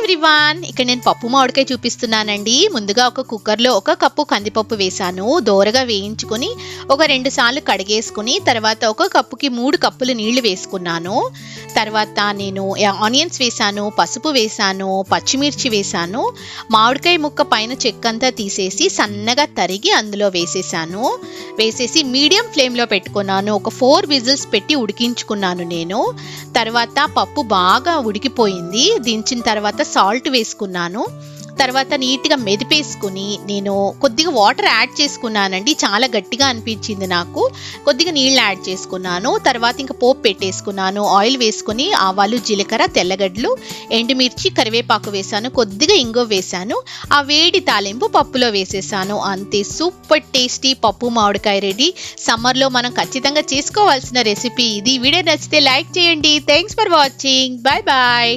Everyone, ఇక్కడ నేను పప్పు మామిడికాయ చూపిస్తున్నానండి. ముందుగా ఒక కుక్కర్లో 1 కప్పు కందిపప్పు వేసాను. దోరగా వేయించుకొని ఒక 2 సార్లు కడిగేసుకుని తర్వాత 1 కప్పుకి 3 కప్పులు నీళ్లు వేసుకున్నాను. తర్వాత నేను ఆనియన్స్ వేసాను, పసుపు వేసాను, పచ్చిమిర్చి వేసాను. మామిడికాయ ముక్క పైన చెక్కంతా తీసేసి సన్నగా తరిగి అందులో వేసేసాను. వేసేసి మీడియం ఫ్లేమ్లో పెట్టుకున్నాను. ఒక 4 విజిల్స్ పెట్టి ఉడికించుకున్నాను నేను. తర్వాత పప్పు బాగా ఉడికిపోయింది. దించిన తర్వాత సాల్ట్ వేసుకున్నాను. తర్వాత నీట్గా మెదిపేసుకుని నేను కొద్దిగా వాటర్ యాడ్ చేసుకున్నానండి. చాలా గట్టిగా అనిపించింది నాకు. కొద్దిగా నీళ్ళు యాడ్ చేసుకున్నాను. తర్వాత ఇంకా పోపు పెట్టేసుకున్నాను. ఆయిల్ వేసుకుని ఆవాలు, జీలకర్ర, తెల్లగడ్డలు, ఎండుమిర్చి, కరివేపాకు వేసాను. కొద్దిగా ఇంగువ వేసాను. ఆ వేడి తాలింపు పప్పులో వేసేసాను. అంతే, సూపర్ టేస్టీ పప్పు మామిడికాయ రెడీ. సమ్మర్లో మనం ఖచ్చితంగా చేసుకోవాల్సిన రెసిపీ ఇది. వీడియో నచ్చితే లైక్ చేయండి. Thanks for watching. Bye bye.